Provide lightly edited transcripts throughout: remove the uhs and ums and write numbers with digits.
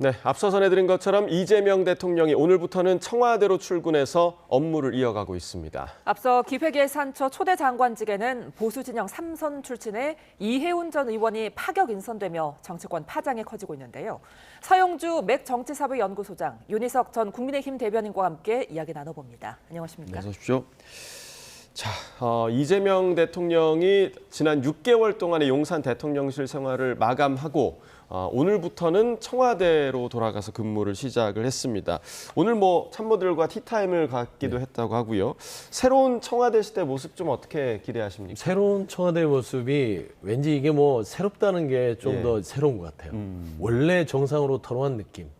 네, 앞서 전해드린 것처럼 이재명 대통령이 오늘부터는 청와대로 출근해서 업무를 이어가고 있습니다. 앞서 기획예산처 초대 장관직에는 보수 진영 3선 출신의 이해운 전 의원이 파격 인선되며 정치권 파장이 커지고 있는데요. 서영주 맥정치사회연구소장, 윤희석 전 국민의힘 대변인과 함께 이야기 나눠봅니다. 안녕하십니까? 어서 오십시오. 자, 이재명 대통령이 지난 6개월 동안의 용산 대통령실 생활을 마감하고 오늘부터는 청와대로 돌아가서 근무를 시작을 했습니다. 오늘 참모들과 티타임을 갖기도 했다고 하고요. 새로운 청와대 시대 모습 좀 어떻게 기대하십니까? 새로운 청와대 모습이 왠지 이게 새롭다는 게 좀 더 새로운 것 같아요. 원래 정상으로 돌아온 느낌.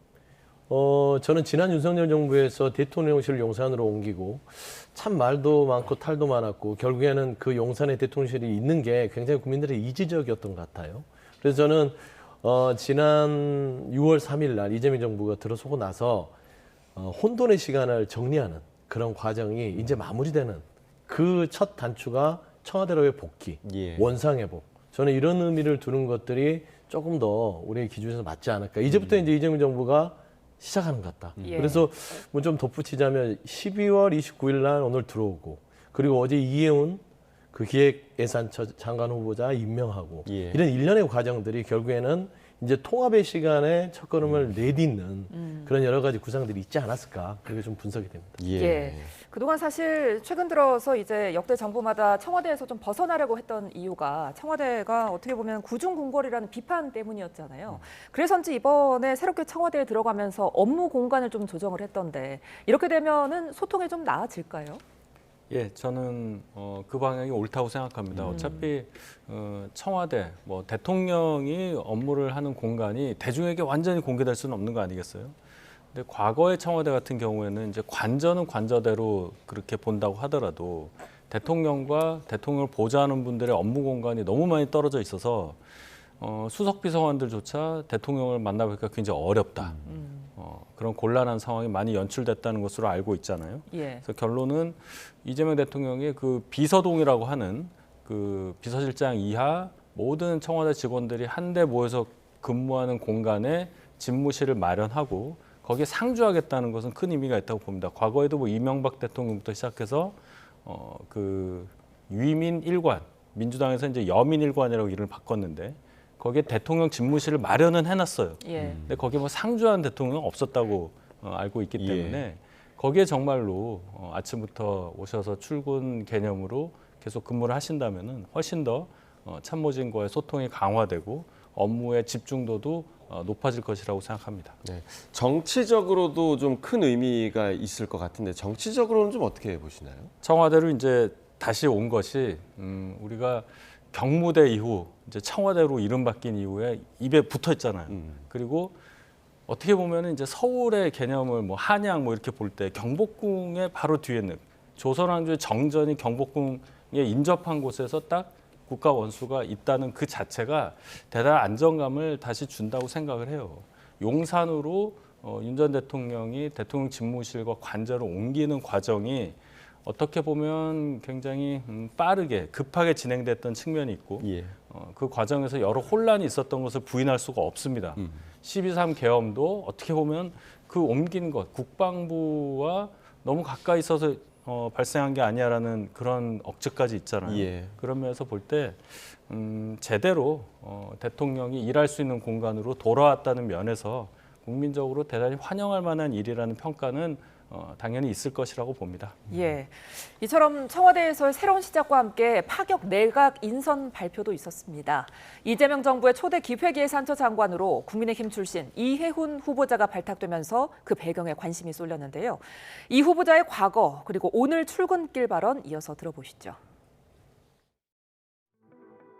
저는 지난 윤석열 정부에서 대통령실을 용산으로 옮기고 참 말도 많고 탈도 많았고 결국에는 그 용산에 대통령실이 있는 게 굉장히 국민들의 이지적이었던 것 같아요. 그래서 저는 지난 6월 3일 날 이재명 정부가 들어서고 나서 혼돈의 시간을 정리하는 그런 과정이 이제 마무리되는 그 첫 단추가 청와대로의 복귀, 원상회복. 저는 이런 의미를 두는 것들이 조금 더 우리의 기준에서 맞지 않을까. 이제부터 이제 이재명 정부가 시작하는 것 같다. 그래서 좀 덧붙이자면 12월 29일 날 오늘 들어오고 그리고 어제 이해운 그 기획예산처 장관 후보자 임명하고 이런 일련의 과정들이 결국에는 이제 통합의 시간에 첫걸음을 내딛는 그런 여러 가지 구상들이 있지 않았을까. 그게 좀 분석이 됩니다. 그동안 사실 최근 들어서 이제 역대 정부마다 청와대에서 좀 벗어나려고 했던 이유가 청와대가 어떻게 보면 구중궁궐이라는 비판 때문이었잖아요. 그래서인지 이번에 새롭게 청와대에 들어가면서 업무 공간을 좀 조정을 했던데 이렇게 되면은 소통이 좀 나아질까요? 예, 저는 그 방향이 옳다고 생각합니다. 어차피 청와대, 대통령이 업무를 하는 공간이 대중에게 완전히 공개될 수는 없는 거 아니겠어요? 근데 과거의 청와대 같은 경우에는 이제 관저는 관저대로 그렇게 본다고 하더라도 대통령과 대통령을 보좌하는 분들의 업무 공간이 너무 많이 떨어져 있어서 수석 비서관들조차 대통령을 만나보기가 굉장히 어렵다. 그런 곤란한 상황이 많이 연출됐다는 것으로 알고 있잖아요. 그래서 결론은 이재명 대통령이 그 비서동이라고 하는 그 비서실장 이하 모든 청와대 직원들이 한데 모여서 근무하는 공간에 집무실을 마련하고 거기에 상주하겠다는 것은 큰 의미가 있다고 봅니다. 과거에도 이명박 대통령부터 시작해서 그 위민 일관, 민주당에서 이제 여민 일관이라고 이름을 바꿨는데 거기에 대통령 집무실을 마련은 해놨어요. 근데 거기에 상주하는 대통령은 없었다고 알고 있기 때문에 거기에 정말로 아침부터 오셔서 출근 개념으로 계속 근무를 하신다면은 훨씬 더 참모진과의 소통이 강화되고 업무의 집중도도 높아질 것이라고 생각합니다. 정치적으로도 좀 큰 의미가 있을 것 같은데 정치적으로는 좀 어떻게 보시나요? 청와대로 이제 다시 온 것이 우리가 경무대 이후 이제 청와대로 이름 바뀐 이후에 입에 붙어 있잖아요. 그리고 어떻게 보면 이제 서울의 개념을 한양 이렇게 볼 때 경복궁의 바로 뒤에 있는 조선왕조의 정전이 경복궁에 인접한 곳에서 딱 국가 원수가 있다는 그 자체가 대단한 안정감을 다시 준다고 생각을 해요. 용산으로 윤 전 대통령이 대통령 집무실과 관저를 옮기는 과정이 어떻게 보면 굉장히 빠르게 급하게 진행됐던 측면이 있고 그 과정에서 여러 혼란이 있었던 것을 부인할 수가 없습니다. 12.3 계엄도 어떻게 보면 그 옮긴 것, 국방부와 너무 가까이 있어서 발생한 게 아니야라는 그런 억측까지 있잖아요. 그런 면에서 볼 때 제대로 대통령이 일할 수 있는 공간으로 돌아왔다는 면에서 국민적으로 대단히 환영할 만한 일이라는 평가는 당연히 있을 것이라고 봅니다. 이처럼 청와대에서의 새로운 시작과 함께 파격 내각 인선 발표도 있었습니다. 이재명 정부의 초대 기획예산처 장관으로 국민의힘 출신 이해훈 후보자가 발탁되면서 그 배경에 관심이 쏠렸는데요. 이 후보자의 과거 그리고 오늘 출근길 발언 이어서 들어보시죠.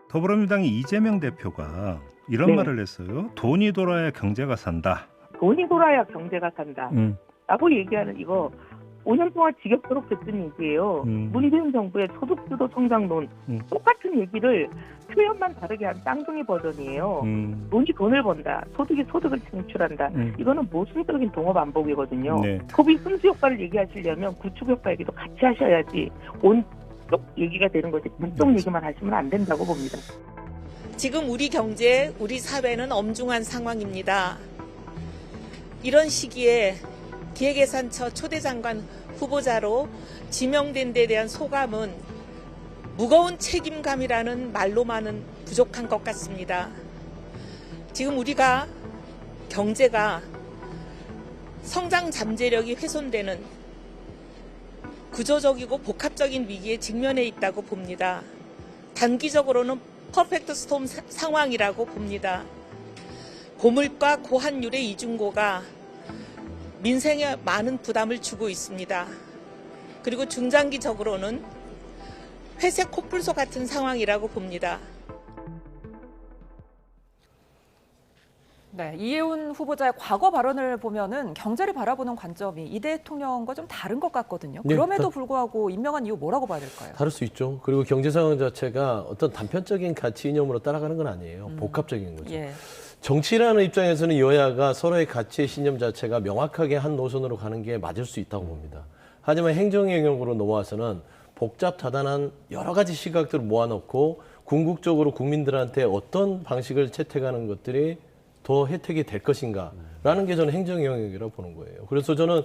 더불어민주당의 이재명 대표가 이런 말을 했어요. 돈이 돌아야 경제가 산다. 돈이 돌아야 경제가 산다. 라고 얘기하는 이거 5년 동안 지겹도록 듣던 얘기예요. 문재인 정부의 소득주도 성장론 똑같은 얘기를 표현만 다르게 한 쌍둥이 버전이에요. 돈이 돈을 번다. 소득이 소득을 창출한다. 이거는 모순적인 동업 반복이거든요. 소비 순수 효과를 얘기하시려면 구축 효과 얘기도 같이 하셔야지 온쪽 얘기가 되는 거지 한쪽 얘기만 하시면 안 된다고 봅니다. 지금 우리 경제, 우리 사회는 엄중한 상황입니다. 이런 시기에 기획예산처 초대장관 후보자로 지명된 데 대한 소감은 무거운 책임감이라는 말로만은 부족한 것 같습니다. 지금 우리가 경제가 성장 잠재력이 훼손되는 구조적이고 복합적인 위기에 직면해 있다고 봅니다. 단기적으로는 퍼펙트 스톰 상황이라고 봅니다. 고물가 고환율의 이중고가 민생에 많은 부담을 주고 있습니다. 그리고 중장기적으로는 회색 코뿔소 같은 상황이라고 봅니다. 네, 이해훈 후보자의 과거 발언을 보면은 경제를 바라보는 관점이 이 대통령과 좀 다른 것 같거든요. 네, 그럼에도 불구하고 임명한 이유 뭐라고 봐야 될까요? 다를 수 있죠. 그리고 경제 상황 자체가 어떤 단편적인 가치 이념으로 따라가는 건 아니에요. 복합적인 거죠. 예. 정치라는 입장에서는 여야가 서로의 가치의 신념 자체가 명확하게 한 노선으로 가는 게 맞을 수 있다고 봅니다. 하지만 행정 영역으로 넘어와서는 복잡다단한 여러 가지 시각들을 모아놓고 궁극적으로 국민들한테 어떤 방식을 채택하는 것들이 더 혜택이 될 것인가라는 게 저는 행정 영역이라고 보는 거예요. 그래서 저는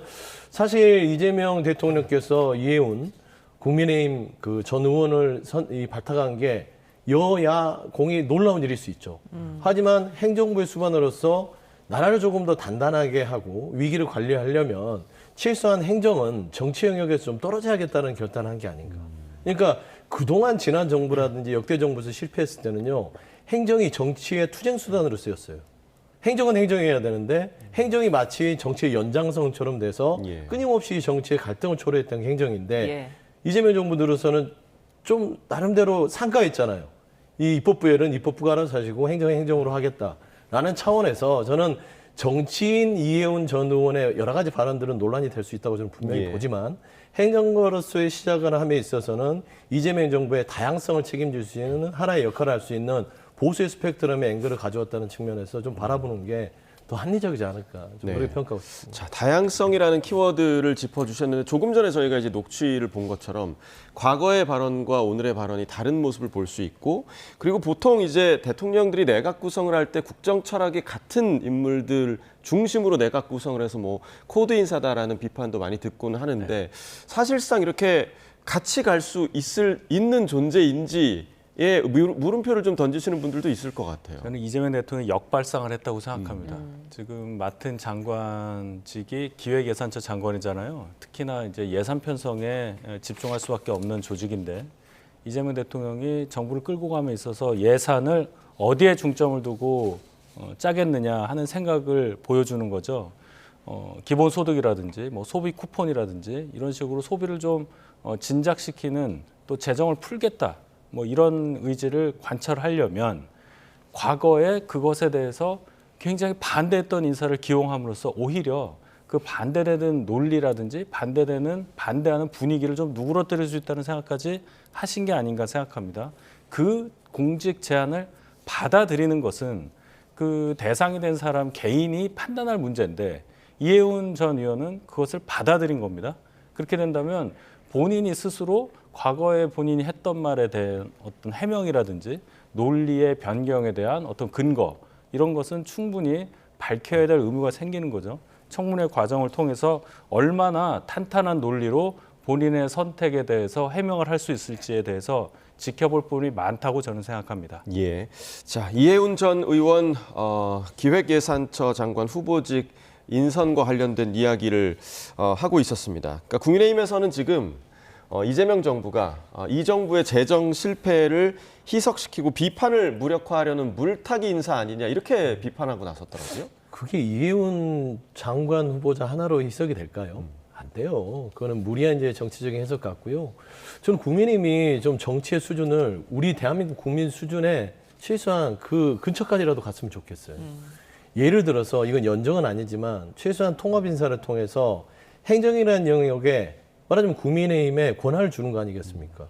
사실 이재명 대통령께서 이해훈 국민의힘 그 전 의원을 발탁한 게 여야 공이 놀라운 일일 수 있죠. 하지만 행정부의 수반으로서 나라를 조금 더 단단하게 하고 위기를 관리하려면 최소한 행정은 정치 영역에서 좀 떨어져야겠다는 결단을 한 게 아닌가. 그러니까 그동안 지난 정부라든지 역대 정부에서 실패했을 때는요. 행정이 정치의 투쟁 수단으로 쓰였어요. 행정은 행정해야 되는데 행정이 마치 정치의 연장선처럼 돼서 끊임없이 정치의 갈등을 초래했던 게 행정인데 이재명 정부 들어서는 좀 나름대로 상가했잖아요. 이 입법부에는 입법부가 알아서 하시고 행정은 행정으로 하겠다라는 차원에서 저는 정치인 이해훈 전 의원의 여러 가지 발언들은 논란이 될 수 있다고 저는 분명히 보지만 행정가로서의 시작을 함에 있어서는 이재명 정부의 다양성을 책임질 수 있는 하나의 역할을 할 수 있는 보수의 스펙트럼의 앵글을 가져왔다는 측면에서 좀 바라보는 게 더 합리적이지 않을까 좀 그렇게 평가하고 싶습니다. 자, 다양성이라는 키워드를 짚어주셨는데 조금 전에 저희가 이제 녹취를 본 것처럼 과거의 발언과 오늘의 발언이 다른 모습을 볼 수 있고 그리고 보통 이제 대통령들이 내각 구성을 할 때 국정 철학이 같은 인물들 중심으로 내각 구성을 해서 뭐 코드 인사다라는 비판도 많이 듣고는 하는데 사실상 이렇게 같이 갈 수 있는 존재인지 물음표를 좀 던지시는 분들도 있을 것 같아요. 저는 이재명 대통령이 역발상을 했다고 생각합니다. 지금 맡은 장관직이 기획예산처 장관이잖아요. 특히나 이제 예산 편성에 집중할 수밖에 없는 조직인데 이재명 대통령이 정부를 끌고 감에 있어서 예산을 어디에 중점을 두고 짜겠느냐 하는 생각을 보여주는 거죠. 기본소득이라든지 뭐 소비 쿠폰이라든지 이런 식으로 소비를 좀 진작시키는 또 재정을 풀겠다. 뭐 이런 의지를 관철하려면 과거에 그것에 대해서 굉장히 반대했던 인사를 기용함으로써 오히려 그 반대되는 논리라든지 반대하는 분위기를 좀 누그러뜨릴 수 있다는 생각까지 하신 게 아닌가 생각합니다. 그 공직 제안을 받아들이는 것은 그 대상이 된 사람 개인이 판단할 문제인데 이해훈 전 의원은 그것을 받아들인 겁니다. 그렇게 된다면 본인이 스스로 과거에 본인이 했던 말에 대한 어떤 해명이라든지 논리의 변경에 대한 어떤 근거 이런 것은 충분히 밝혀야 될 의무가 생기는 거죠. 청문회 과정을 통해서 얼마나 탄탄한 논리로 본인의 선택에 대해서 해명을 할 수 있을지에 대해서 지켜볼 부분이 많다고 저는 생각합니다. 예. 자, 이해훈 전 의원 기획예산처 장관 후보직 인선과 관련된 이야기를 하고 있었습니다. 그러니까 국민의힘에서는 지금 이재명 정부가 이 정부의 재정 실패를 희석시키고 비판을 무력화하려는 물타기 인사 아니냐 이렇게 비판하고 나섰더라고요. 그게 이해훈 장관 후보자 하나로 희석이 될까요? 안 돼요. 그거는 무리한 이제 정치적인 해석 같고요. 저는 국민의힘이 좀 정치의 수준을 우리 대한민국 국민 수준에 최소한 그 근처까지라도 갔으면 좋겠어요. 예를 들어서 이건 연정은 아니지만 최소한 통합 인사를 통해서 행정이라는 영역에 말하자면 국민의힘에 권한을 주는 거 아니겠습니까?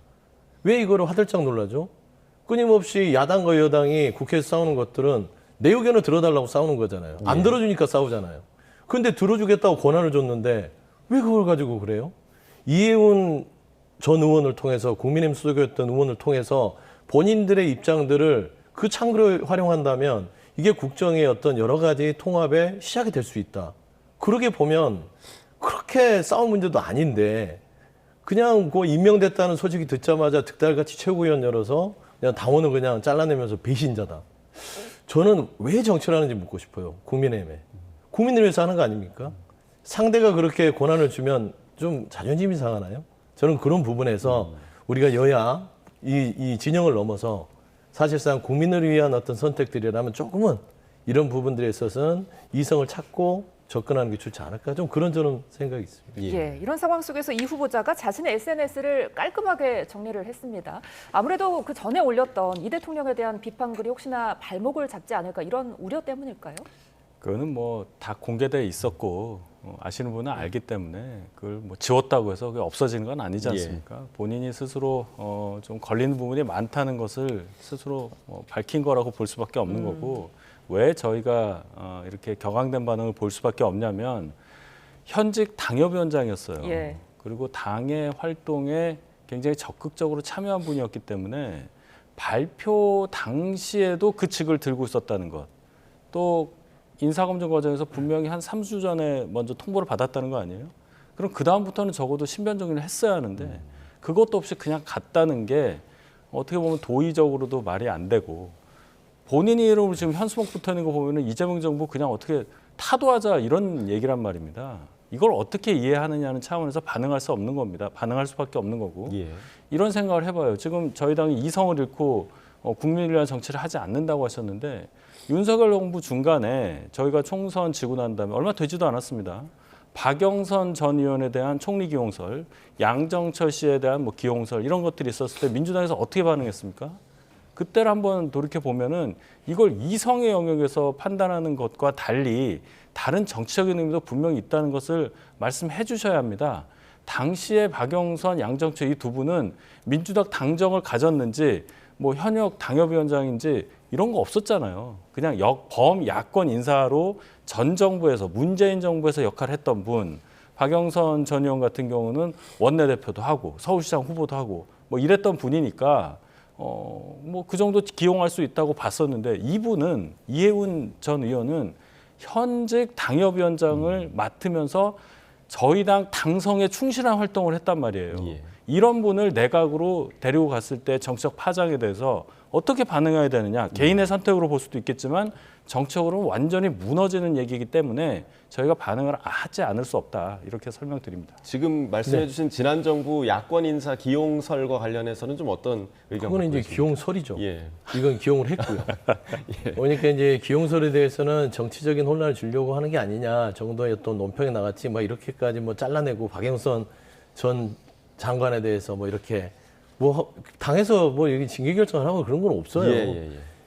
왜 이거를 화들짝 놀라죠? 끊임없이 야당과 여당이 국회에서 싸우는 것들은 내 의견을 들어달라고 싸우는 거잖아요. 안 들어주니까 싸우잖아요. 근데 들어주겠다고 권한을 줬는데 왜 그걸 가지고 그래요? 이해훈 전 의원을 통해서 국민의힘 소속이었던 의원을 통해서 본인들의 입장들을 그 창구를 활용한다면 이게 국정의 어떤 여러 가지 통합의 시작이 될 수 있다. 그러게 보면 그렇게 싸운 문제도 아닌데 그냥 그 임명됐다는 소식이 듣자마자 득달같이 최고위원 열어서 그냥 당원을 그냥 잘라내면서 배신자다. 저는 왜 정치를 하는지 묻고 싶어요. 국민의힘에. 국민을 위해서 하는 거 아닙니까? 상대가 그렇게 권한을 주면 좀 자존심이 상하나요? 저는 그런 부분에서 우리가 여야 이 진영을 넘어서 사실상 국민을 위한 어떤 선택들이라면 조금은 이런 부분들에 있어서는 이성을 찾고 접근하는 게 좋지 않을까? 좀 그런 저는 생각이 있습니다. 예, 이런 상황 속에서 이 후보자가 자신의 SNS를 깔끔하게 정리를 했습니다. 아무래도 그 전에 올렸던 이 대통령에 대한 비판글이 혹시나 발목을 잡지 않을까 이런 우려 때문일까요? 그거는 뭐 다 공개돼 있었고 아시는 분은 알기 때문에 그걸 뭐 지웠다고 해서 그게 없어지는 건 아니지 않습니까? 본인이 스스로 좀 걸리는 부분이 많다는 것을 스스로 밝힌 거라고 볼 수밖에 없는 거고 왜 저희가 이렇게 격앙된 반응을 볼 수밖에 없냐면 현직 당협위원장이었어요. 예. 그리고 당의 활동에 굉장히 적극적으로 참여한 분이었기 때문에 발표 당시에도 그 측을 들고 있었다는 것. 또 인사검증 과정에서 분명히 한 3주 전에 먼저 통보를 받았다는 거 아니에요? 그럼 그 다음부터는 적어도 신변 정리를 했어야 하는데 그것도 없이 그냥 갔다는 게 어떻게 보면 도의적으로도 말이 안 되고 본인 이름으로 지금 현수막 붙어 있는 거 보면은 이재명 정부 그냥 어떻게 타도하자 이런 얘기란 말입니다. 이걸 어떻게 이해하느냐는 차원에서 반응할 수 없는 겁니다. 반응할 수밖에 없는 거고 이런 생각을 해봐요. 지금 저희 당이 이성을 잃고 국민을 위한 정치를 하지 않는다고 하셨는데 윤석열 정부 중간에 저희가 총선 지고 난 다음에 얼마 되지도 않았습니다. 박영선 전 의원에 대한 총리 기용설, 양정철 씨에 대한 뭐 기용설 이런 것들이 있었을 때 민주당에서 어떻게 반응했습니까? 그때를 한번 돌이켜 보면은 이걸 이성의 영역에서 판단하는 것과 달리 다른 정치적인 의미도 분명히 있다는 것을 말씀해 주셔야 합니다. 당시에 박영선, 양정철 이 두 분은 민주당 당정을 가졌는지 뭐 현역 당협위원장인지 이런 거 없었잖아요. 그냥 범야권 인사로 전 정부에서 문재인 정부에서 역할을 했던 분, 박영선 전 의원 같은 경우는 원내대표도 하고 서울시장 후보도 하고 뭐 이랬던 분이니까 뭐 그 정도 기용할 수 있다고 봤었는데 이분은 이해운 전 의원은 현직 당협위원장을 맡으면서 저희 당 당성에 충실한 활동을 했단 말이에요. 이런 분을 내각으로 데리고 갔을 때 정치적 파장에 대해서 어떻게 반응해야 되느냐. 개인의 선택으로 볼 수도 있겠지만 정치적으로 완전히 무너지는 얘기이기 때문에 저희가 반응을 하지 않을 수 없다. 이렇게 설명드립니다. 지금 말씀해 주신 지난 정부 야권 인사 기용설과 관련해서는 좀 어떤 의견 그거는 이제 갖고 계십니까? 기용설이죠. 이건 기용을 했고요. 그러니까 이제 기용설에 대해서는 정치적인 혼란을 주려고 하는 게 아니냐 정도의 어떤 논평이 나갔지 뭐 이렇게까지 뭐 잘라내고 박영선 전 장관에 대해서 뭐 이렇게 뭐 당에서 뭐 여기 징계 결정을 하고 그런 건 없어요.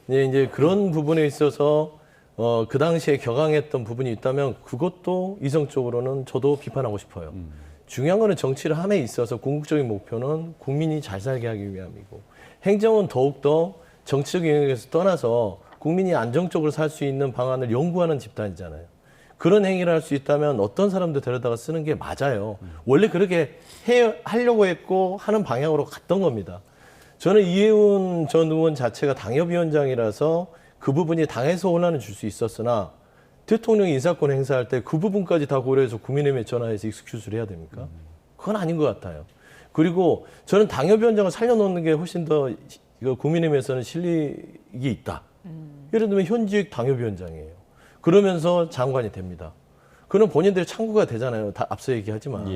이제 그런 부분에 있어서 그 당시에 격앙했던 부분이 있다면 그것도 이성적으로는 저도 비판하고 싶어요. 중요한 거는 정치를 함에 있어서 궁극적인 목표는 국민이 잘 살게 하기 위함이고 행정은 더욱더 정치적인 영역에서 떠나서 국민이 안정적으로 살 수 있는 방안을 연구하는 집단이잖아요. 그런 행위를 할 수 있다면 어떤 사람도 데려다가 쓰는 게 맞아요. 원래 그렇게 하려고 했고 하는 방향으로 갔던 겁니다. 저는 이해운 전 의원 자체가 당협위원장이라서 그 부분이 당에서 혼란을 줄 수 있었으나 대통령이 인사권 행사할 때 그 부분까지 다 고려해서 국민의힘에 전화해서 익스큐즈를 해야 됩니까? 그건 아닌 것 같아요. 그리고 저는 당협위원장을 살려놓는 게 훨씬 더 국민의힘에서는 실익이 있다. 예를 들면 현직 당협위원장이에요. 그러면서 장관이 됩니다. 그럼 본인들이 창구가 되잖아요. 다 앞서 얘기하지만.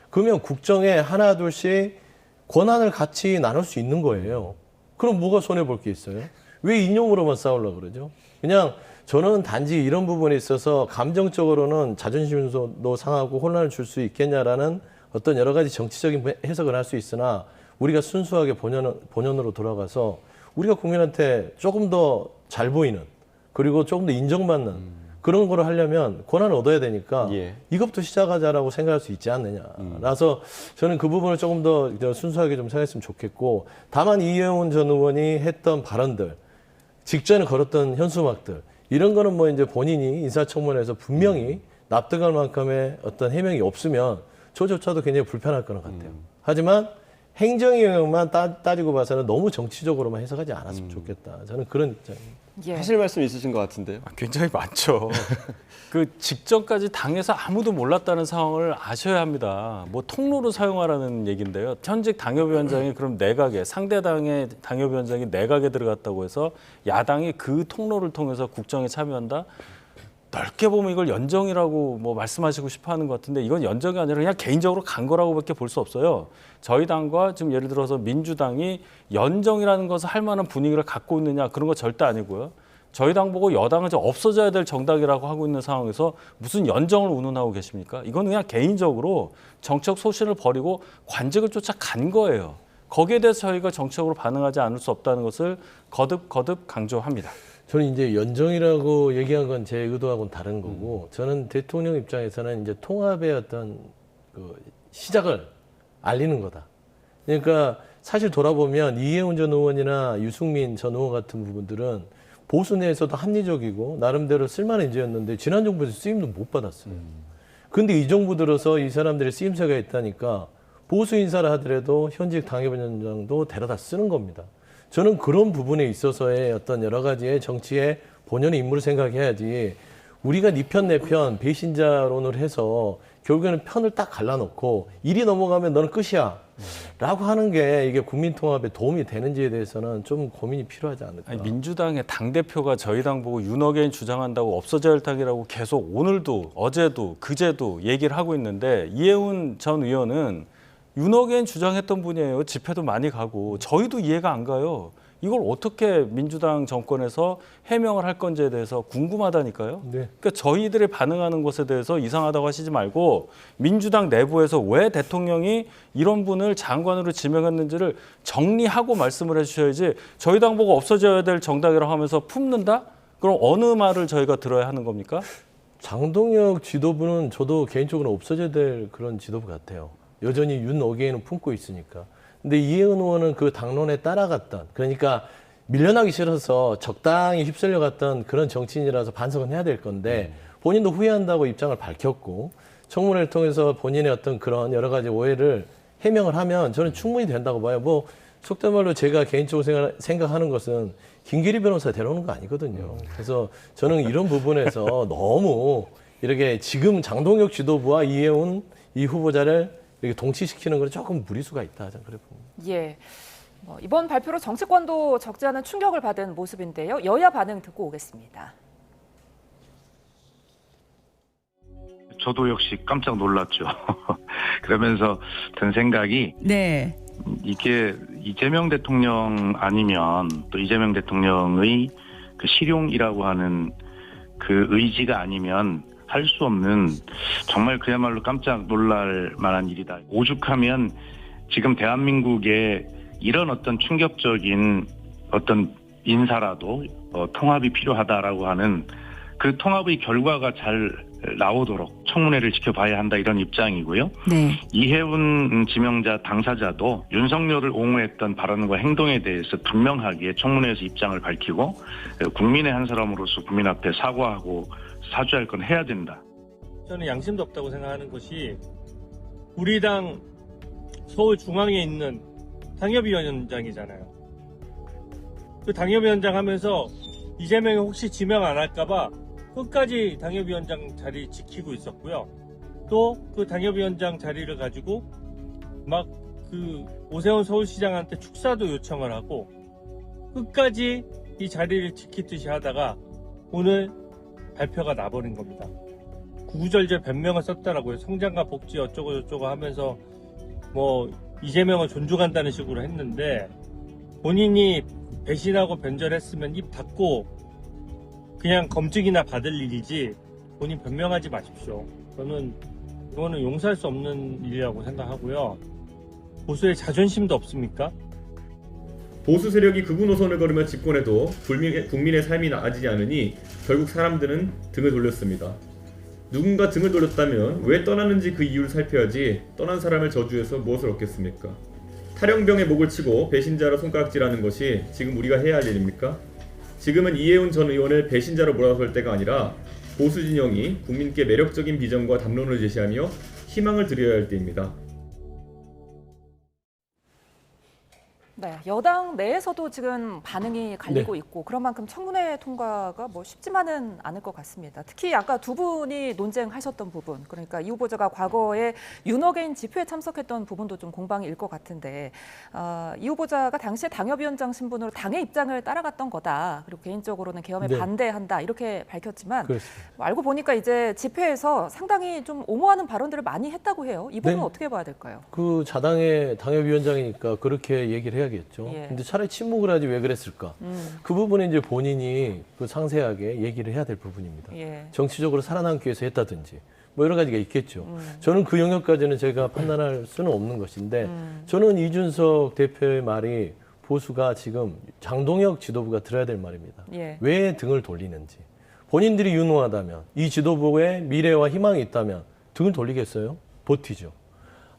그러면 국정에 하나 둘씩 권한을 같이 나눌 수 있는 거예요. 그럼 뭐가 손해볼 게 있어요? 왜 이념으로만 싸우려고 그러죠? 그냥 저는 단지 이런 부분에 있어서 감정적으로는 자존심도 상하고 혼란을 줄 수 있겠냐라는 어떤 여러 가지 정치적인 해석을 할 수 있으나 우리가 순수하게 본연으로 돌아가서 우리가 국민한테 조금 더 잘 보이는 그리고 조금 더 인정받는 그런 거를 하려면 권한을 얻어야 되니까 이것부터 시작하자라고 생각할 수 있지 않느냐. 라서 저는 그 부분을 조금 더 순수하게 좀 생각했으면 좋겠고 다만 이해운 전 의원이 했던 발언들 직전에 걸었던 현수막들 이런 거는 뭐 이제 본인이 인사청문회에서 분명히 납득할 만큼의 어떤 해명이 없으면 저조차도 굉장히 불편할 것 같아요. 하지만 행정의 영역만 따지고 봐서는 너무 정치적으로만 해석하지 않았으면 좋겠다. 저는 그런 입장입니다. 예. 하실 말씀 있으신 것 같은데요. 굉장히 많죠. 그 직전까지 당에서 아무도 몰랐다는 상황을 아셔야 합니다. 뭐 통로로 사용하라는 얘기인데요. 현직 당협위원장이 그럼 내각에 상대 당의 당협위원장이 내각에 들어갔다고 해서 야당이 그 통로를 통해서 국정에 참여한다? 넓게 보면 이걸 연정이라고 뭐 말씀하시고 싶어하는 것 같은데 이건 연정이 아니라 그냥 개인적으로 간 거라고밖에 볼 수 없어요. 저희 당과 지금 예를 들어서 민주당이 연정이라는 것을 할 만한 분위기를 갖고 있느냐 그런 거 절대 아니고요. 저희 당 보고 여당은 좀 없어져야 될 정당이라고 하고 있는 상황에서 무슨 연정을 운운하고 계십니까? 이건 그냥 개인적으로 정책 소신을 버리고 관직을 쫓아 간 거예요. 거기에 대해서 저희가 정책으로 반응하지 않을 수 없다는 것을 거듭 강조합니다. 저는 이제 연정이라고 얘기한 건 제 의도하고는 다른 거고, 저는 대통령 입장에서는 이제 통합의 어떤 그 시작을 알리는 거다. 그러니까 사실 돌아보면 이해훈 전 의원이나 유승민 전 의원 같은 부분들은 보수 내에서도 합리적이고 나름대로 쓸만한 인재였는데 지난 정부에서 쓰임도 못 받았어요. 근데 이 정부 들어서 이 사람들의 쓰임새가 있다니까 보수 인사를 하더라도 현직 당협위원장도 데려다 쓰는 겁니다. 저는 그런 부분에 있어서의 어떤 여러 가지의 정치의 본연의 임무를 생각해야지, 우리가 네 편 내 편 배신자론을 해서 결국에는 편을 딱 갈라놓고 일이 넘어가면 너는 끝이야 라고 하는 게 이게 국민통합에 도움이 되는지에 대해서는 좀 고민이 필요하지 않을까. 아니, 민주당의 당대표가 저희 당 보고 윤어게인 주장한다고 없어져야 할 당이라고 계속 오늘도 어제도 그제도 얘기를 하고 있는데, 이해훈 전 의원은 윤어게인 주장했던 분이에요. 집회도 많이 가고. 저희도 이해가 안 가요. 이걸 어떻게 민주당 정권에서 해명을 할 건지에 대해서 궁금하다니까요. 네. 그러니까 저희들이 반응하는 것에 대해서 이상하다고 하시지 말고 민주당 내부에서 왜 대통령이 이런 분을 장관으로 지명했는지를 정리하고 말씀을 해주셔야지, 저희 당 보고 없어져야 될 정당이라고 하면서 품는다? 그럼 어느 말을 저희가 들어야 하는 겁니까? 장동혁 지도부는 저도 개인적으로 없어져야 될 그런 지도부 같아요. 여전히 윤 어게인은 품고 있으니까. 근데 이해은 의원은 그 당론에 따라갔던, 그러니까 밀려나기 싫어서 적당히 휩쓸려 갔던 그런 정치인이라서 반성은 해야 될 건데, 본인도 후회한다고 입장을 밝혔고 청문회를 통해서 본인의 어떤 그런 여러 가지 오해를 해명을 하면 저는 충분히 된다고 봐요. 뭐 속된 말로 제가 개인적으로 생각하는 것은 김기리 변호사 데려오는 거 아니거든요. 그래서 저는 이런 부분에서 너무 이렇게 지금 장동혁 지도부와 이해운 이 후보자를 이렇게 동치시키는 건 조금 무리수가 있다, 저는 그래 봅니다. 예. 이번 발표로 정치권도 적지 않은 충격을 받은 모습인데요. 여야 반응 듣고 오겠습니다. 저도 역시 깜짝 놀랐죠. 그러면서 든 생각이, 네. 이게 이재명 대통령 아니면 또 이재명 대통령의 그 실용이라고 하는 그 의지가 아니면 할 수 없는, 정말 그야말로 깜짝 놀랄 만한 일이다. 오죽하면 지금 대한민국에 이런 어떤 충격적인 어떤 인사라도 통합이 필요하다라고 하는 그 통합의 결과가 잘 나오도록 청문회를 지켜봐야 한다, 이런 입장이고요. 네. 이해훈 지명자 당사자도 윤석열을 옹호했던 발언과 행동에 대해서 분명하게 청문회에서 입장을 밝히고 국민의 한 사람으로서 국민 앞에 사과하고 사죄할 건 해야 된다. 저는 양심도 없다고 생각하는 것이, 우리 당 서울 중앙에 있는 당협위원장이잖아요. 그 당협위원장 하면서 이재명이 혹시 지명 안 할까봐 끝까지 당협위원장 자리 지키고 있었고요. 또 그 당협위원장 자리를 가지고 막 그 오세훈 서울시장한테 축사도 요청을 하고 끝까지 이 자리를 지키듯이 하다가 오늘 발표가 나버린 겁니다. 구구절절 변명을 썼더라고요. 성장과 복지 어쩌고 저쩌고 하면서 뭐 이재명을 존중한다는 식으로 했는데, 본인이 배신하고 변절했으면 입 닫고 그냥 검증이나 받을 일이지 본인 변명하지 마십시오. 저는 이거는 용서할 수 없는 일이라고 생각하고요. 보수의 자존심도 없습니까? 보수 세력이 극우 노선을 걸으며 집권해도 국민의 삶이 나아지지 않으니 결국 사람들은 등을 돌렸습니다. 누군가 등을 돌렸다면 왜 떠났는지 그 이유를 살펴야지, 떠난 사람을 저주해서 무엇을 얻겠습니까? 탈영병에 목을 치고 배신자로 손가락질하는 것이 지금 우리가 해야 할 일입니까? 지금은 이해훈 전 의원을 배신자로 몰아설 때가 아니라 보수 진영이 국민께 매력적인 비전과 담론을 제시하며 희망을 드려야 할 때입니다. 네, 여당 내에서도 지금 반응이 갈리고 있고 그런 만큼 청문회 통과가 뭐 쉽지만은 않을 것 같습니다. 특히 아까 두 분이 논쟁하셨던 부분, 그러니까 이 후보자가 과거에 윤어게인 집회에 참석했던 부분도 좀 공방일 것 같은데 이 후보자가 당시에 당협위원장 신분으로 당의 입장을 따라갔던 거다. 그리고 개인적으로는 계엄에 반대한다 이렇게 밝혔지만 알고 보니까 이제 집회에서 상당히 좀 옹호하는 발언들을 많이 했다고 해요. 이 부분은 어떻게 봐야 될까요? 그 자당의 당협위원장이니까 그렇게 얘기를 해야겠죠. 근데 차라리 침묵을 하지 왜 그랬을까? 그 부분은 이제 본인이 그 상세하게 얘기를 해야 될 부분입니다. 정치적으로 살아남기 위해서 했다든지 뭐 여러 가지가 있겠죠. 저는 그 영역까지는 제가 판단할 수는 없는 것인데 저는 이준석 대표의 말이 보수가 지금 장동혁 지도부가 들어야 될 말입니다. 왜 등을 돌리는지. 본인들이 유능하다면 이 지도부에 미래와 희망이 있다면 등을 돌리겠어요? 버티죠.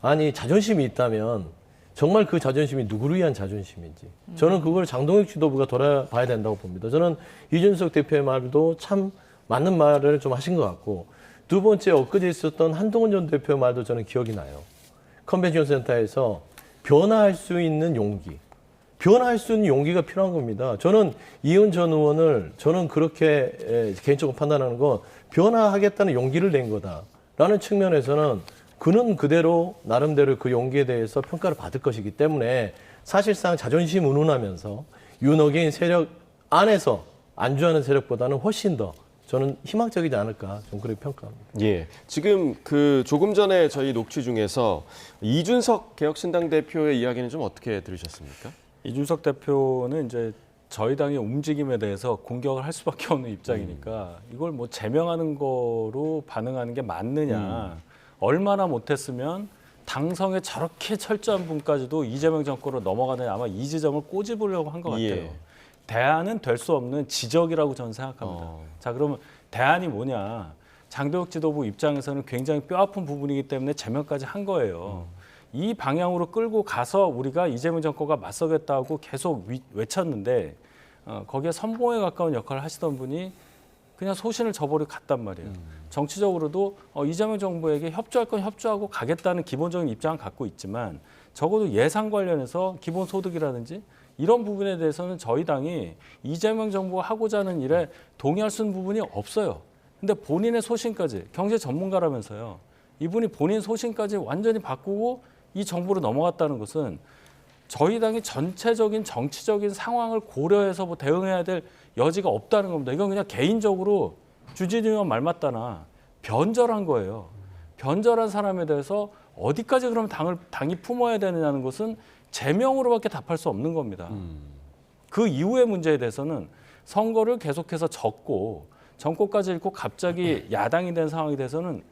아니 자존심이 있다면 정말 그 자존심이 누구를 위한 자존심인지 저는 그걸 장동혁 지도부가 돌아봐야 된다고 봅니다. 저는 이준석 대표의 말도 참 맞는 말을 좀 하신 것 같고 두 번째 엊그제 있었던 한동훈 전 대표의 말도 저는 기억이 나요. 컨벤션 센터에서 변화할 수 있는 용기. 변화할 수 있는 용기가 필요한 겁니다. 저는 이현 전 의원을 저는 그렇게 개인적으로 판단하는 건 변화하겠다는 용기를 낸 거다라는 측면에서는 그는 그대로 나름대로 그 용기에 대해서 평가를 받을 것이기 때문에 사실상 자존심 운운하면서 윤어게인 세력 안에서 안주하는 세력보다는 훨씬 더 저는 희망적이지 않을까 좀 그렇게 평가합니다. 예, 지금 그 조금 전에 저희 녹취 중에서 이준석 개혁신당 대표의 이야기는 좀 어떻게 들으셨습니까? 이준석 대표는 이제 저희 당의 움직임에 대해서 공격을 할 수밖에 없는 입장이니까 이걸 뭐 제명하는 거로 반응하는 게 맞느냐. 얼마나 못했으면 당성에 저렇게 철저한 분까지도 이재명 정권으로 넘어가는 아마 이 지점을 꼬집으려고 한 것 같아요. 대안은 될 수 없는 지적이라고 저는 생각합니다. 자, 그러면 대안이 뭐냐. 장동혁 지도부 입장에서는 굉장히 뼈아픈 부분이기 때문에 제명까지 한 거예요. 이 방향으로 끌고 가서 우리가 이재명 정권과 맞서겠다고 계속 외쳤는데 거기에 선봉에 가까운 역할을 하시던 분이 그냥 소신을 저버리고 갔단 말이에요. 정치적으로도 이재명 정부에게 협조할 건 협조하고 가겠다는 기본적인 입장을 갖고 있지만 적어도 예산 관련해서 기본소득이라든지 이런 부분에 대해서는 저희 당이 이재명 정부가 하고자 하는 일에 동의할 수 있는 부분이 없어요. 근데 본인의 소신까지, 경제 전문가라면서요. 이분이 본인 소신까지 완전히 바꾸고 이 정부로 넘어갔다는 것은 저희 당이 전체적인 정치적인 상황을 고려해서 뭐 대응해야 될 여지가 없다는 겁니다. 이건 그냥 개인적으로 주진우 의원 말 맞다나 변절한 거예요. 변절한 사람에 대해서 어디까지 그러면 당이 품어야 되느냐는 것은 제명으로밖에 답할 수 없는 겁니다. 그 이후의 문제에 대해서는 선거를 계속해서 졌고 정권까지 잃고 갑자기 야당이 된 상황에 대해서는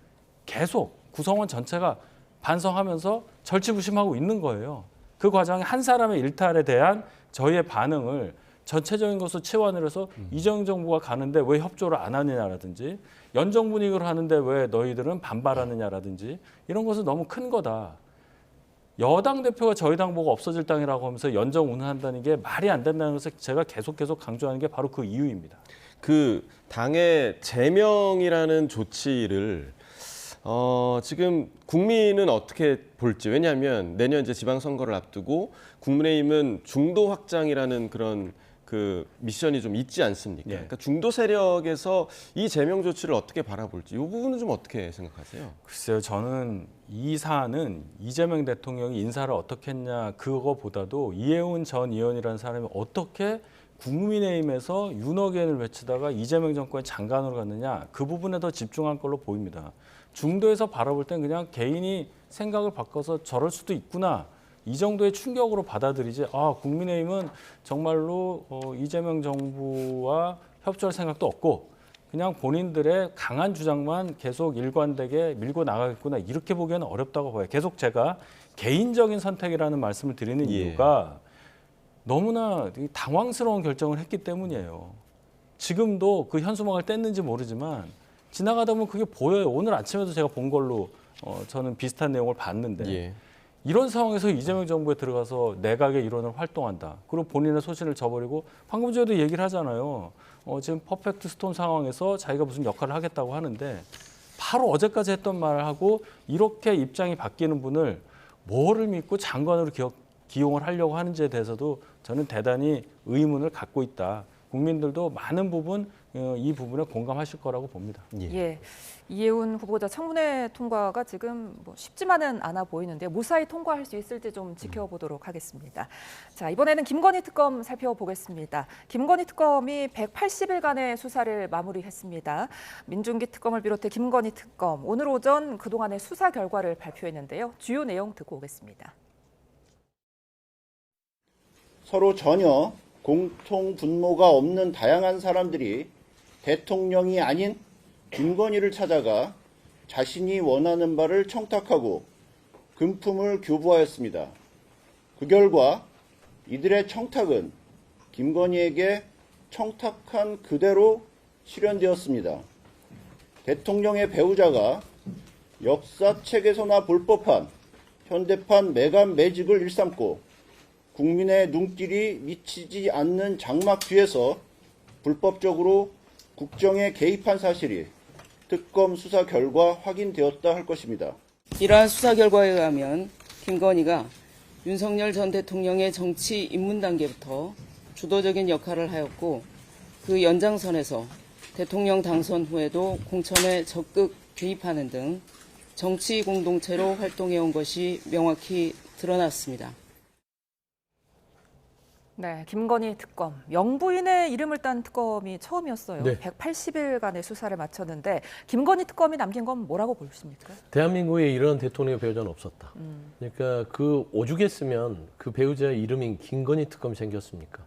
계속 구성원 전체가 반성하면서 절치부심하고 있는 거예요. 그 과정에 한 사람의 일탈에 대한 저희의 반응을 전체적인 것으로 치환을 해서 이재명 정부가 가는데 왜 협조를 안 하느냐라든지 연정 분위기로 하는데 왜 너희들은 반발하느냐라든지 이런 것은 너무 큰 거다. 여당 대표가 저희 당 보고 없어질 당이라고 하면서 연정 운운한다는 게 말이 안 된다는 것을 제가 계속 강조하는 게 바로 그 이유입니다. 그 당의 제명이라는 조치를 지금 국민은 어떻게 볼지. 왜냐하면 내년 이제 지방선거를 앞두고 국민의힘은 중도 확장이라는 그런 그 미션이 좀 있지 않습니까? 그러니까 중도 세력에서 이 제명 조치를 어떻게 바라볼지 이 부분은 좀 어떻게 생각하세요? 글쎄요, 저는 이 사안은 이재명 대통령이 인사를 어떻게 했냐 그거보다도 이해운 전 의원이라는 사람이 어떻게 국민의힘에서 윤어게인을 외치다가 이재명 정권의 장관으로 갔느냐 그 부분에 더 집중한 걸로 보입니다. 중도에서 바라볼 땐 그냥 개인이 생각을 바꿔서 저럴 수도 있구나. 이 정도의 충격으로 받아들이지 국민의힘은 정말로 이재명 정부와 협조할 생각도 없고 그냥 본인들의 강한 주장만 계속 일관되게 밀고 나가겠구나 이렇게 보기에는 어렵다고 봐요. 계속 제가 개인적인 선택이라는 말씀을 드리는 이유가 너무나 당황스러운 결정을 했기 때문이에요. 지금도 그 현수막을 뗐는지 모르지만 지나가다 보면 그게 보여요. 오늘 아침에도 제가 본 걸로 저는 비슷한 내용을 봤는데 이런 상황에서 이재명 정부에 들어가서 내각의 일원을 활동한다. 그리고 본인의 소신을 저버리고 방금 전에도 얘기를 하잖아요. 지금 퍼펙트 스톰 상황에서 자기가 무슨 역할을 하겠다고 하는데 바로 어제까지 했던 말을 하고 이렇게 입장이 바뀌는 분을 뭐를 믿고 장관으로 기용을 하려고 하는지에 대해서도 저는 대단히 의문을 갖고 있다. 국민들도 많은 부분 이 부분에 공감하실 거라고 봅니다. 예. 이해훈 후보자 청문회 통과가 지금 쉽지만은 않아 보이는데 무사히 통과할 수 있을지 좀 지켜보도록 하겠습니다. 자, 이번에는 김건희 특검 살펴보겠습니다. 김건희 특검이 180일간의 수사를 마무리했습니다. 민중기 특검을 비롯해 김건희 특검 오늘 오전 그동안의 수사 결과를 발표했는데요. 주요 내용 듣고 오겠습니다. 서로 전혀 공통 분모가 없는 다양한 사람들이 대통령이 아닌 김건희를 찾아가 자신이 원하는 바를 청탁하고 금품을 교부하였습니다. 그 결과 이들의 청탁은 김건희에게 청탁한 그대로 실현되었습니다. 대통령의 배우자가 역사책에서나 볼 법한 현대판 매감 매직을 일삼고 국민의 눈길이 미치지 않는 장막 뒤에서 불법적으로 국정에 개입한 사실이 특검 수사 결과 확인되었다 할 것입니다. 이러한 수사 결과에 의하면 김건희가 윤석열 전 대통령의 정치 입문 단계부터 주도적인 역할을 하였고 그 연장선에서 대통령 당선 후에도 공천에 적극 개입하는 등 정치 공동체로 활동해온 것이 명확히 드러났습니다. 네, 김건희 특검. 영부인의 이름을 딴 특검이 처음이었어요. 네. 180일간의 수사를 마쳤는데 김건희 특검이 남긴 건 뭐라고 보십니까? 대한민국에 이런 대통령의 배우자는 없었다. 그러니까 그 오죽했으면 그 배우자의 이름인 김건희 특검이 생겼습니까?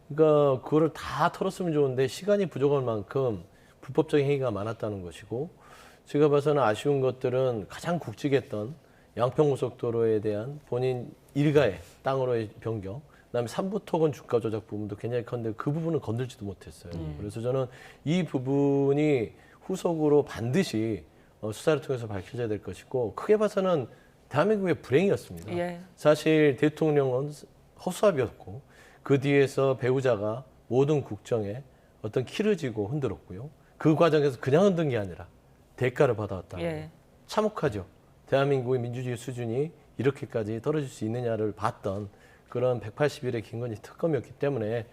그러니까 그거를 다 털었으면 좋은데 시간이 부족할 만큼 불법적인 행위가 많았다는 것이고 제가 봐서는 아쉬운 것들은 가장 굵직했던 양평고속도로에 대한 본인 일가의 땅으로의 변경, 그다음에 삼부토건 주가 조작 부분도 굉장히 컸는데 그 부분은 건들지도 못했어요. 그래서 저는 이 부분이 후속으로 반드시 수사를 통해서 밝혀져야 될 것이고 크게 봐서는 대한민국의 불행이었습니다. 예. 사실 대통령은 허수아비였고 그 뒤에서 배우자가 모든 국정에 어떤 키를 쥐고 흔들었고요. 그 과정에서 그냥 흔든 게 아니라 대가를 받아왔다는 예. 참혹하죠. 대한민국의 민주주의 수준이 이렇게까지 떨어질 수 있느냐를 봤던 그런 180일의 김건희 특검이었기 때문에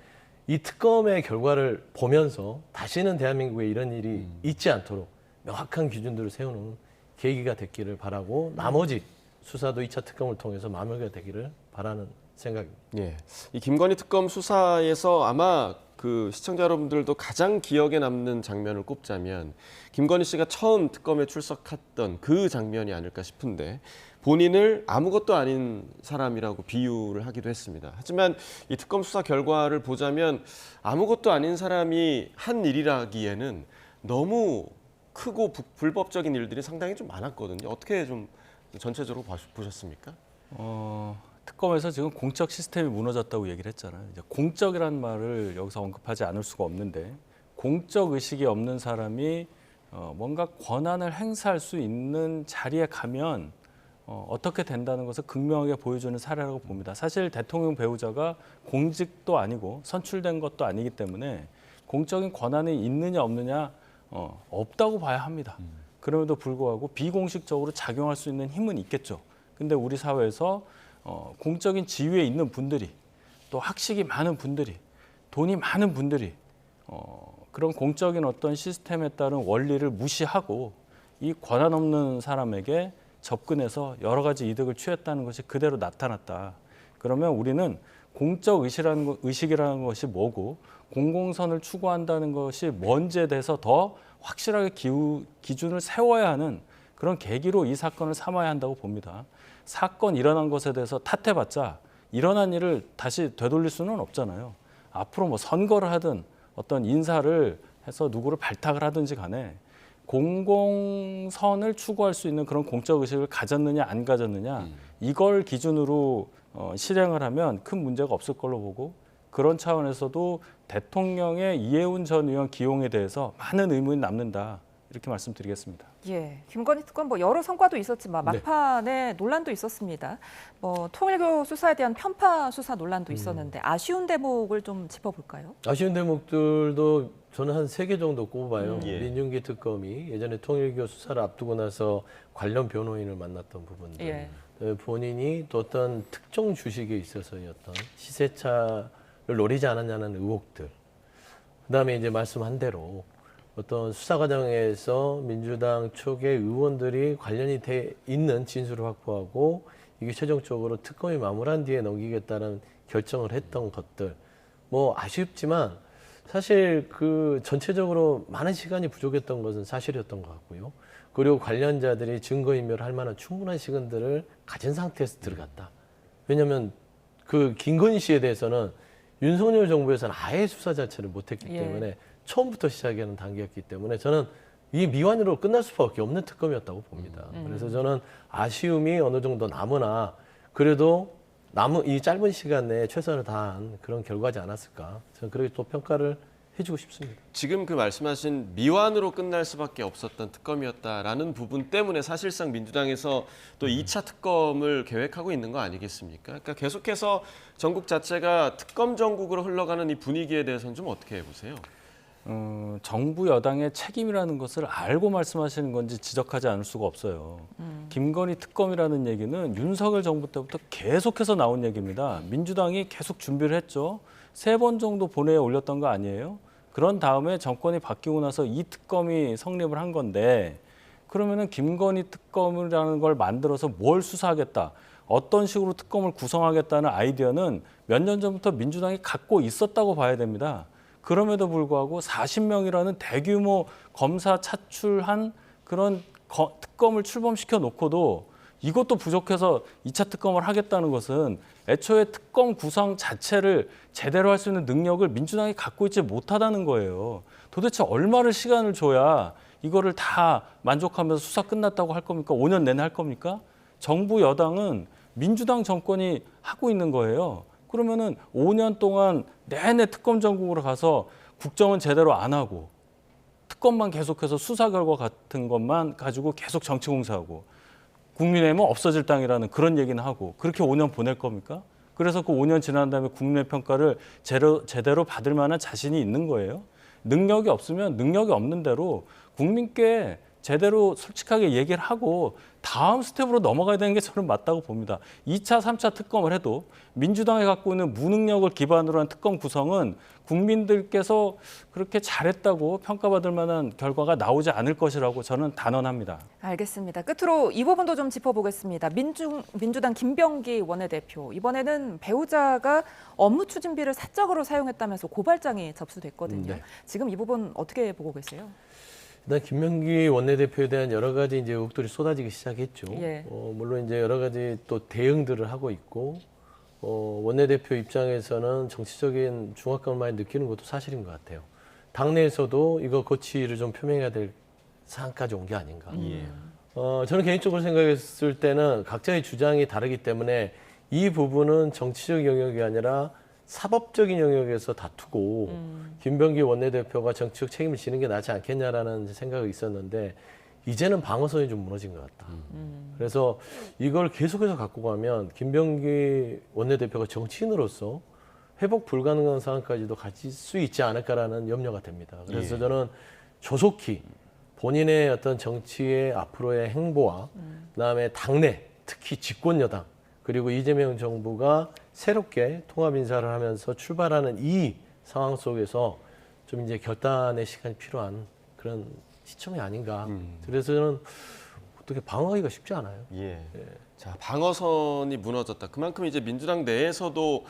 이 특검의 결과를 보면서 다시는 대한민국에 이런 일이 있지 않도록 명확한 기준들을 세우는 계기가 됐기를 바라고 나머지 수사도 2차 특검을 통해서 마무리가 되기를 바라는 생각입니다. 예. 이 김건희 특검 수사에서 아마 그 시청자 여러분들도 가장 기억에 남는 장면을 꼽자면 김건희 씨가 처음 특검에 출석했던 그 장면이 아닐까 싶은데 본인을 아무것도 아닌 사람이라고 비유를 하기도 했습니다. 하지만 이 특검 수사 결과를 보자면 아무것도 아닌 사람이 한 일이라기에는 너무 크고 불법적인 일들이 상당히 좀 많았거든요. 어떻게 좀 전체적으로 보셨습니까? 특검에서 지금 공적 시스템이 무너졌다고 얘기를 했잖아요. 이제 공적이라는 말을 여기서 언급하지 않을 수가 없는데 공적 의식이 없는 사람이 뭔가 권한을 행사할 수 있는 자리에 가면 어떻게 된다는 것을 극명하게 보여주는 사례라고 봅니다. 사실 대통령 배우자가 공직도 아니고 선출된 것도 아니기 때문에 공적인 권한이 있느냐 없느냐 없다고 봐야 합니다. 그럼에도 불구하고 비공식적으로 작용할 수 있는 힘은 있겠죠. 근데 우리 사회에서 공적인 지위에 있는 분들이 또 학식이 많은 분들이 돈이 많은 분들이 그런 공적인 어떤 시스템에 따른 원리를 무시하고 이 권한 없는 사람에게 접근해서 여러 가지 이득을 취했다는 것이 그대로 나타났다. 그러면 우리는 공적 의식이라는 것이 뭐고 공공선을 추구한다는 것이 뭔지에 대해서 더 확실하게 기준을 세워야 하는 그런 계기로 이 사건을 삼아야 한다고 봅니다. 사건 일어난 것에 대해서 탓해봤자 일어난 일을 다시 되돌릴 수는 없잖아요. 앞으로 뭐 선거를 하든 어떤 인사를 해서 누구를 발탁을 하든지 간에 공공선을 추구할 수 있는 그런 공적 의식을 가졌느냐 안 가졌느냐 이걸 기준으로 실행을 하면 큰 문제가 없을 걸로 보고 그런 차원에서도 대통령의 이해훈 전 의원 기용에 대해서 많은 의문이 남는다 이렇게 말씀드리겠습니다. 예, 김건희 특검 여러 성과도 있었지만 막판에 논란도 있었습니다. 통일교 수사에 대한 편파 수사 논란도 있었는데 아쉬운 대목을 좀 짚어볼까요? 아쉬운 대목들도 저는 한 3개 정도 꼽아요. 민중기 특검이 예전에 통일교 수사를 앞두고 나서 관련 변호인을 만났던 부분들. 본인이 또 어떤 특정 주식에 있어서의 어떤 시세차를 노리지 않았냐는 의혹들. 그다음에 이제 말씀한 대로 어떤 수사 과정에서 민주당 쪽의 의원들이 관련이 돼 있는 진술을 확보하고 이게 최종적으로 특검이 마무리한 뒤에 넘기겠다는 결정을 했던 것들. 뭐 아쉽지만 사실 그 전체적으로 많은 시간이 부족했던 것은 사실이었던 것 같고요. 그리고 관련자들이 증거인멸을 할 만한 충분한 시간들을 가진 상태에서 들어갔다. 왜냐하면 그 김건희 씨에 대해서는 윤석열 정부에서는 아예 수사 자체를 못했기 때문에 처음부터 시작하는 단계였기 때문에 저는 이 미완으로 끝날 수밖에 없는 특검이었다고 봅니다. 그래서 저는 아쉬움이 어느 정도 남으나 그래도 남은 이 짧은 시간 내에 최선을 다한 그런 결과지 않았을까. 저는 그렇게 또 평가를 해주고 싶습니다. 지금 그 말씀하신 미완으로 끝날 수밖에 없었던 특검이었다라는 부분 때문에 사실상 민주당에서 또 2차 특검을 계획하고 있는 거 아니겠습니까? 그러니까 계속해서 전국 자체가 특검 전국으로 흘러가는 이 분위기에 대해서는 좀 어떻게 보세요? 정부 여당의 책임이라는 것을 알고 말씀하시는 건지 지적하지 않을 수가 없어요. 김건희 특검이라는 얘기는 윤석열 정부 때부터 계속해서 나온 얘기입니다. 민주당이 계속 준비를 했죠. 3번 정도 본회의에 올렸던 거 아니에요? 그런 다음에 정권이 바뀌고 나서 이 특검이 성립을 한 건데 그러면은 김건희 특검이라는 걸 만들어서 뭘 수사하겠다. 어떤 식으로 특검을 구성하겠다는 아이디어는 몇 년 전부터 민주당이 갖고 있었다고 봐야 됩니다. 그럼에도 불구하고 40명이라는 대규모 검사 차출한 그런 특검을 출범시켜 놓고도 이것도 부족해서 2차 특검을 하겠다는 것은 애초에 특검 구성 자체를 제대로 할 수 있는 능력을 민주당이 갖고 있지 못하다는 거예요. 도대체 얼마를 시간을 줘야 이거를 다 만족하면서 수사 끝났다고 할 겁니까? 5년 내내 할 겁니까? 정부 여당은 민주당 정권이 하고 있는 거예요. 그러면은 5년 동안 내내 특검 전국으로 가서 국정은 제대로 안 하고 특검만 계속해서 수사 결과 같은 것만 가지고 계속 정치 공세하고 국민의힘은 없어질 당이라는 그런 얘기는 하고 그렇게 5년 보낼 겁니까? 그래서 그 5년 지난 다음에 국민의 평가를 제대로 받을 만한 자신이 있는 거예요. 능력이 없으면 능력이 없는 대로 국민께 제대로 솔직하게 얘기를 하고 다음 스텝으로 넘어가야 되는 게 저는 맞다고 봅니다. 2차, 3차 특검을 해도 민주당이 갖고 있는 무능력을 기반으로 한 특검 구성은 국민들께서 그렇게 잘했다고 평가받을 만한 결과가 나오지 않을 것이라고 저는 단언합니다. 알겠습니다. 끝으로 이 부분도 좀 짚어보겠습니다. 민주당 김병기 원내대표. 이번에는 배우자가 업무 추진비를 사적으로 사용했다면서 고발장이 접수됐거든요. 네. 지금 이 부분 어떻게 보고 계세요? 일단 김명기 원내대표에 대한 여러 가지 이제 의혹들이 쏟아지기 시작했죠. 예. 물론 이제 여러 가지 또 대응들을 하고 있고 원내대표 입장에서는 정치적인 중압감을 많이 느끼는 것도 사실인 것 같아요. 당내에서도 이거 고치를 좀 표명해야 될 사안까지 온 게 아닌가. 저는 개인적으로 생각했을 때는 각자의 주장이 다르기 때문에 이 부분은 정치적 영역이 아니라 사법적인 영역에서 다투고 김병기 원내대표가 정치적 책임을 지는 게 낫지 않겠냐라는 생각이 있었는데 이제는 방어선이 좀 무너진 것 같다. 그래서 이걸 계속해서 갖고 가면 김병기 원내대표가 정치인으로서 회복 불가능한 상황까지도 가질 수 있지 않을까라는 염려가 됩니다. 그래서 저는 조속히 본인의 어떤 정치의 앞으로의 행보와 그다음에 당내 특히 집권 여당 그리고 이재명 정부가 새롭게 통합 인사를 하면서 출발하는 이 상황 속에서 좀 이제 결단의 시간이 필요한 그런 시점이 아닌가. 그래서 저는 어떻게 방어하기가 쉽지 않아요. 자, 방어선이 무너졌다. 그만큼 이제 민주당 내에서도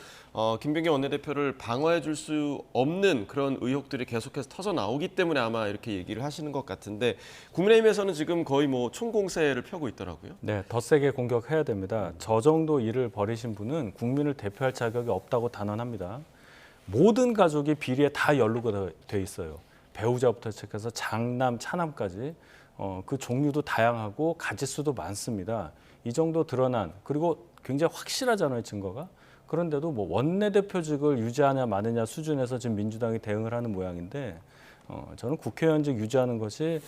김병기 원내대표를 방어해 줄 수 없는 그런 의혹들이 계속해서 터져 나오기 때문에 아마 이렇게 얘기를 하시는 것 같은데 국민의힘에서는 지금 거의 뭐 총공세를 펴고 있더라고요. 네, 더 세게 공격해야 됩니다. 저 정도 일을 벌이신 분은 국민을 대표할 자격이 없다고 단언합니다. 모든 가족이 비리에 다 연루가 돼 있어요. 배우자부터 시작해서 장남, 차남까지 그 종류도 다양하고 가짓수도 많습니다. 이 정도 드러난 그리고 굉장히 확실하잖아요, 증거가. 그런데도 뭐 원내대표직을 유지하냐 마느냐 수준에서 지금 민주당이 대응을 하는 모양인데 저는 국회의원직 유지하는 것이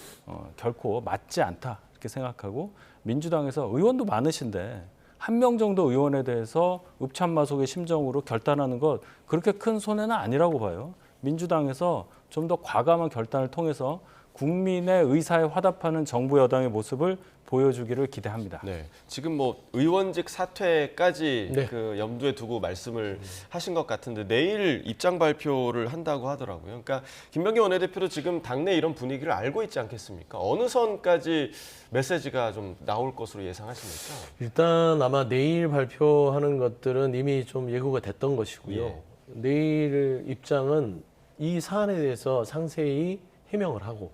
결코 맞지 않다 이렇게 생각하고 민주당에서 의원도 많으신데 1명 정도 의원에 대해서 읍참마속의 심정으로 결단하는 것 그렇게 큰 손해는 아니라고 봐요. 민주당에서 좀 더 과감한 결단을 통해서 국민의 의사에 화답하는 정부 여당의 모습을 보여주기를 기대합니다. 네, 지금 뭐 의원직 사퇴까지 네. 그 염두에 두고 말씀을 하신 것 같은데 내일 입장 발표를 한다고 하더라고요. 그러니까 김병기 원내대표도 지금 당내 이런 분위기를 알고 있지 않겠습니까? 어느 선까지 메시지가 좀 나올 것으로 예상하십니까? 일단 아마 내일 발표하는 것들은 이미 좀 예고가 됐던 것이고요. 예. 내일 입장은 이 사안에 대해서 상세히 해명을 하고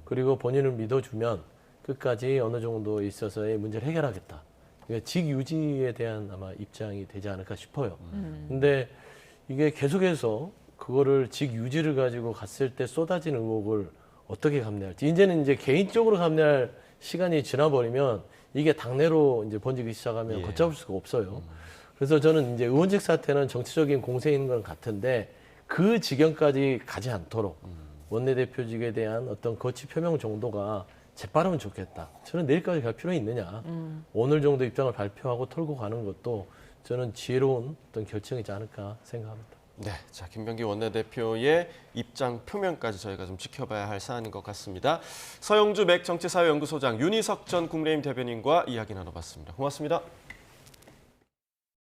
그리고 본인을 믿어주면 끝까지 어느 정도 있어서의 문제를 해결하겠다. 그러니까 직유지에 대한 아마 입장이 되지 않을까 싶어요. 근데 이게 계속해서 그거를 직유지를 가지고 갔을 때 쏟아진 의혹을 어떻게 감내할지. 이제는 이제 개인적으로 감내할 시간이 지나버리면 이게 당내로 이제 번지기 시작하면 예. 걷잡을 수가 없어요. 그래서 저는 이제 의원직 사퇴는 정치적인 공세인 건 같은데 그 지경까지 가지 않도록 원내대표직에 대한 어떤 거치 표명 정도가 재빠르면 좋겠다. 저는 내일까지 갈 필요 있느냐. 오늘 정도 입장을 발표하고 털고 가는 것도 저는 지혜로운 어떤 결정이지 않을까 생각합니다. 네, 자 김병기 원내대표의 입장 표명까지 저희가 좀 지켜봐야 할 사안인 것 같습니다. 서영주 맥정치사회연구소장, 윤희석 전 국민의힘 대변인과 이야기 나눠봤습니다. 고맙습니다.